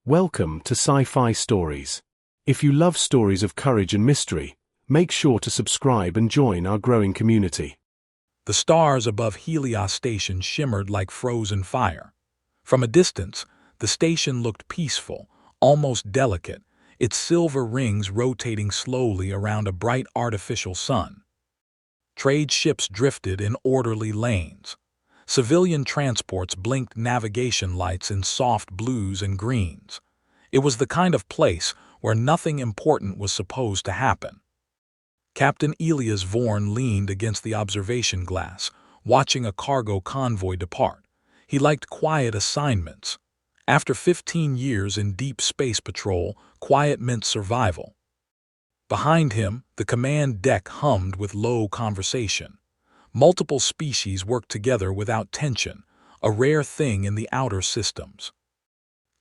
Welcome to Sci-Fi Stories. If you love stories of courage and mystery, make sure to subscribe and join our growing community. The stars above Helios Station shimmered like frozen fire. From a distance, the station looked peaceful, almost delicate, its silver rings rotating slowly around a bright artificial sun. Trade ships drifted in orderly lanes. Civilian transports blinked navigation lights in soft blues and greens. It was the kind of place where nothing important was supposed to happen. Captain Elias Vorn leaned against the observation glass, watching a cargo convoy depart. He liked quiet assignments. After 15 years in deep space patrol, quiet meant survival. Behind him, the command deck hummed with low conversation. Multiple species worked together without tension, a rare thing in the outer systems.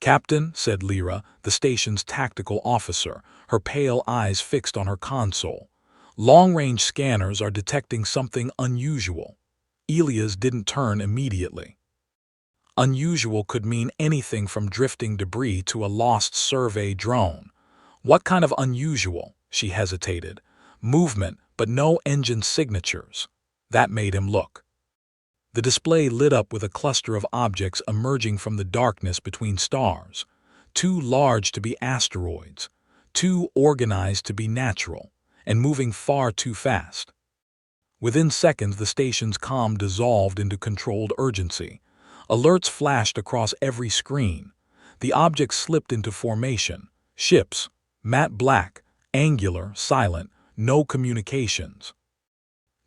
"Captain," said Lyra, the station's tactical officer, her pale eyes fixed on her console. "Long-range scanners are detecting something unusual." Elias didn't turn immediately. Unusual could mean anything from drifting debris to a lost survey drone. What kind of unusual? She hesitated. Movement, but no engine signatures. That made him look. The display lit up with a cluster of objects emerging from the darkness between stars. Too large to be asteroids, too organized to be natural, and moving far too fast. Within seconds, the station's calm dissolved into controlled urgency. Alerts flashed across every screen. The objects slipped into formation. Ships, matte black, angular, silent, no communications.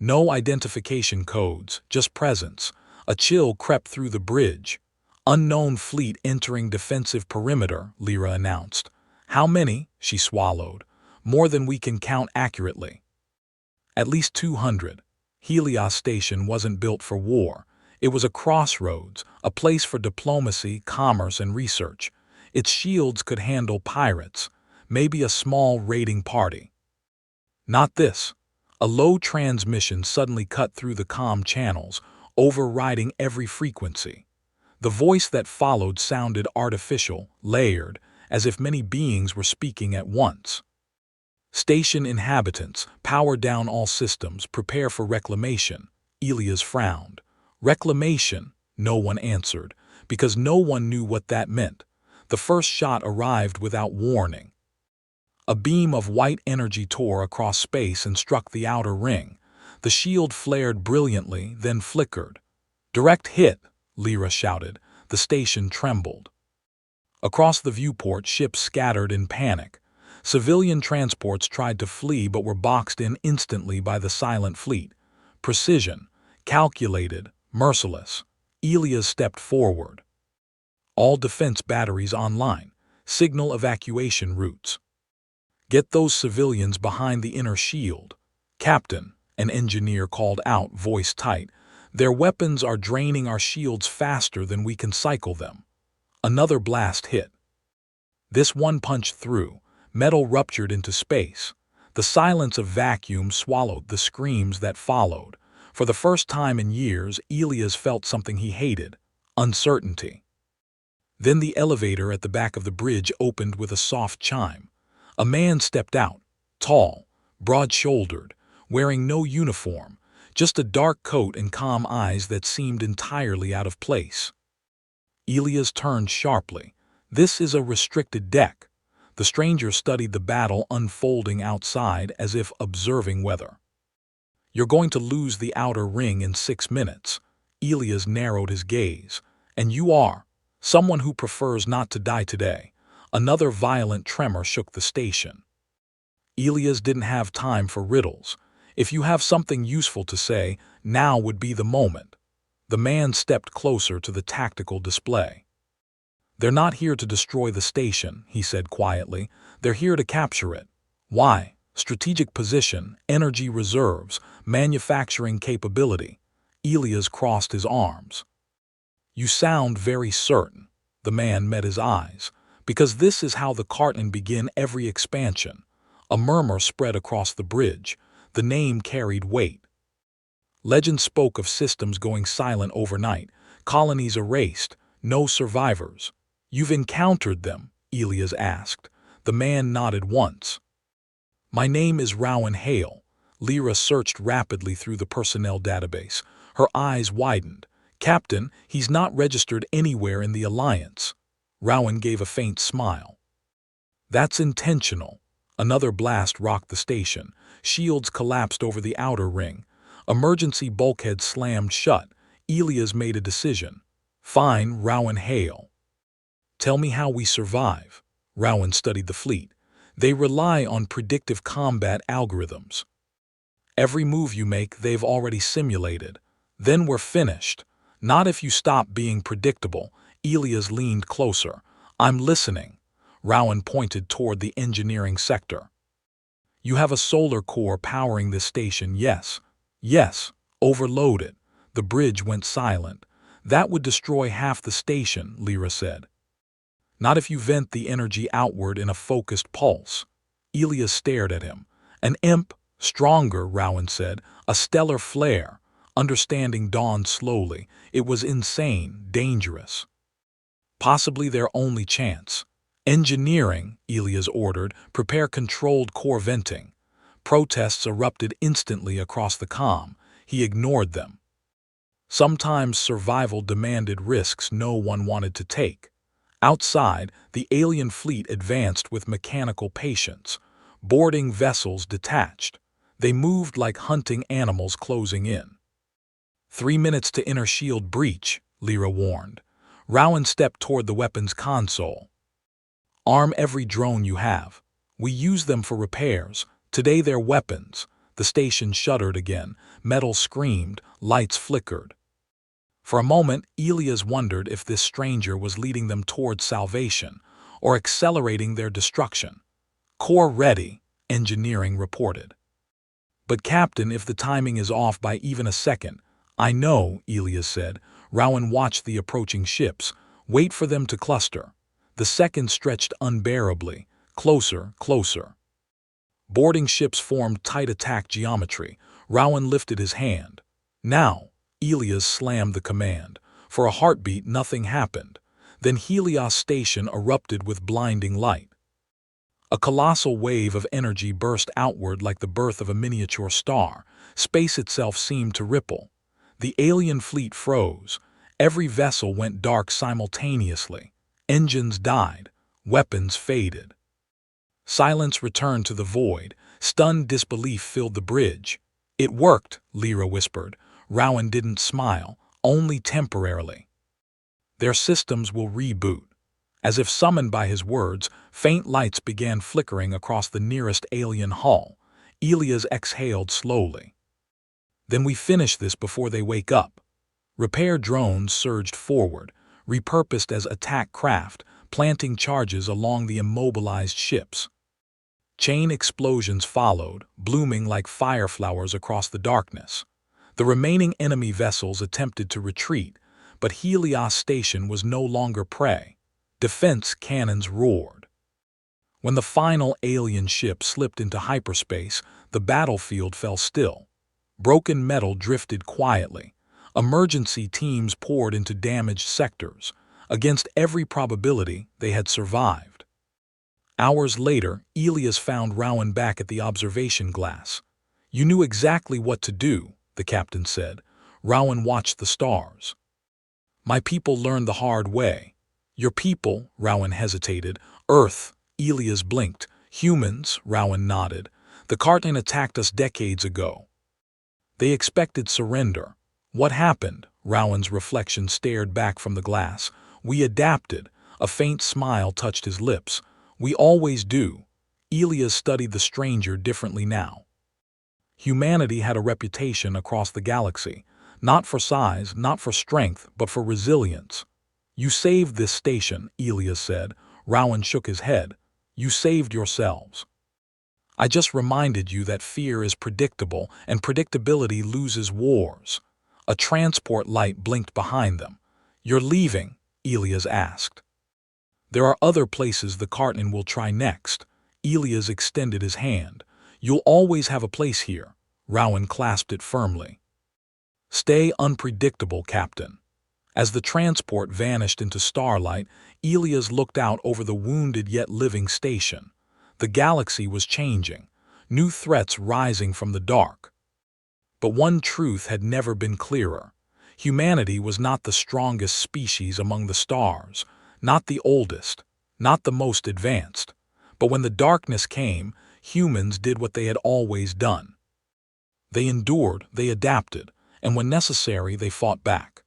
No identification codes, just presence. A chill crept through the bridge. "Unknown fleet entering defensive perimeter," Lyra announced. "How many?" She swallowed. "More than we can count accurately." "At least 200. Helios Station wasn't built for war. It was a crossroads, a place for diplomacy, commerce, and research. Its shields could handle pirates, maybe a small raiding party. Not this. A low transmission suddenly cut through the comm channels, overriding every frequency. The voice that followed sounded artificial, layered, as if many beings were speaking at once. "Station inhabitants, power down all systems, prepare for reclamation." Elias frowned. Reclamation? No one answered, because no one knew what that meant. The first shot arrived without warning. A beam of white energy tore across space and struck the outer ring. The shield flared brilliantly, then flickered. "Direct hit," Lyra shouted. The station trembled. Across the viewport, ships scattered in panic. Civilian transports tried to flee but were boxed in instantly by the silent fleet. Precision, calculated, merciless. Elias stepped forward. "All defense batteries online. Signal evacuation routes. Get those civilians behind the inner shield." "Captain," an engineer called out, voice tight, "their weapons are draining our shields faster than we can cycle them." Another blast hit. This one punched through. Metal ruptured into space. The silence of vacuum swallowed the screams that followed. For the first time in years, Elias felt something he hated: uncertainty. Then the elevator at the back of the bridge opened with a soft chime. A man stepped out, tall, broad-shouldered, wearing no uniform, just a dark coat and calm eyes that seemed entirely out of place. Elias turned sharply. "This is a restricted deck." The stranger studied the battle unfolding outside as if observing weather. "You're going to lose the outer ring in 6 minutes." Elias narrowed his gaze. "And you are someone who prefers not to die today." Another violent tremor shook the station. Elias didn't have time for riddles. "If you have something useful to say, now would be the moment." The man stepped closer to the tactical display. "They're not here to destroy the station," he said quietly. "They're here to capture it." "Why?" "Strategic position, energy reserves, manufacturing capability." Elias crossed his arms. "You sound very certain." The man met his eyes. "Because this is how the Carton begin every expansion." A murmur spread across the bridge. The name carried weight. Legend spoke of systems going silent overnight, colonies erased, no survivors. "You've encountered them," Helios asked. The man nodded once. My name is Rowan Hale. Lyra searched rapidly through the personnel database. Her eyes widened. Captain, he's not registered anywhere in the Alliance. Rowan gave a faint smile. That's intentional. Another blast rocked the station. Shields collapsed over the outer ring. Emergency bulkheads slammed shut. Helios made a decision. Fine, Rowan Hale. Tell me how we survive. Rowan studied the fleet. They rely on predictive combat algorithms. Every move you make, they've already simulated. Then we're finished. Not if you stop being predictable. Helios leaned closer. I'm listening. Rowan pointed toward the engineering sector. You have a solar core powering this station, yes. Yes, overload it. The bridge went silent. That would destroy half the station, Lyra said. Not if you vent the energy outward in a focused pulse. Helios stared at him. An imp, stronger, Rowan said. A stellar flare. Understanding dawned slowly. It was insane, dangerous. Possibly their only chance. Engineering, Helios ordered, prepare controlled core venting. Protests erupted instantly across the comm. He ignored them. Sometimes survival demanded risks no one wanted to take. Outside, the alien fleet advanced with mechanical patience. Boarding vessels detached. They moved like hunting animals closing in. 3 minutes to inner shield breach, Lyra warned. Rowan stepped toward the weapons console. Arm every drone you have. We use them for repairs. Today they're weapons. The station shuddered again. Metal screamed. Lights flickered. For a moment, Helios wondered if this stranger was leading them toward salvation or accelerating their destruction. Core ready, engineering reported. But Captain, if the timing is off by even a second. I know, Helios said. Rowan watched the approaching ships. Wait for them to cluster. The seconds stretched unbearably. Closer, closer. Boarding ships formed tight attack geometry. Rowan lifted his hand. Now. Helios slammed the command. For a heartbeat, nothing happened. Then Helios Station erupted with blinding light. A colossal wave of energy burst outward like the birth of a miniature star. Space itself seemed to ripple. The alien fleet froze. Every vessel went dark simultaneously. Engines died. Weapons faded. Silence returned to the void. Stunned disbelief filled the bridge. It worked, Lyra whispered. Rowan didn't smile, only temporarily. Their systems will reboot. As if summoned by his words, faint lights began flickering across the nearest alien hull. Helios exhaled slowly. Then we finish this before they wake up. Repair drones surged forward, repurposed as attack craft, planting charges along the immobilized ships. Chain explosions followed, blooming like fireflowers across the darkness. The remaining enemy vessels attempted to retreat, but Helios Station was no longer prey. Defense cannons roared. When the final alien ship slipped into hyperspace, the battlefield fell still. Broken metal drifted quietly. Emergency teams poured into damaged sectors. Against every probability, they had survived. Hours later, Helios found Rowan back at the observation glass. You knew exactly what to do, the captain said. Rowan watched the stars. My people learned the hard way. Your people, Rowan hesitated. Earth, Helios blinked. Humans, Rowan nodded. The Cartan attacked us decades ago. They expected surrender. What happened? Rowan's reflection stared back from the glass. We adapted. A faint smile touched his lips. We always do. Helios studied the stranger differently now. Humanity had a reputation across the galaxy, not for size, not for strength, but for resilience. You saved this station, Helios said. Rowan shook his head. You saved yourselves. I just reminded you that fear is predictable, and predictability loses wars. A transport light blinked behind them. You're leaving? Helios asked. There are other places the Cartan will try next. Helios extended his hand. You'll always have a place here. Rowan clasped it firmly. Stay unpredictable, Captain. As the transport vanished into starlight, Helios looked out over the wounded yet living station. The galaxy was changing, new threats rising from the dark. But one truth had never been clearer. Humanity was not the strongest species among the stars, not the oldest, not the most advanced. But when the darkness came, humans did what they had always done. They endured, they adapted, and when necessary, they fought back.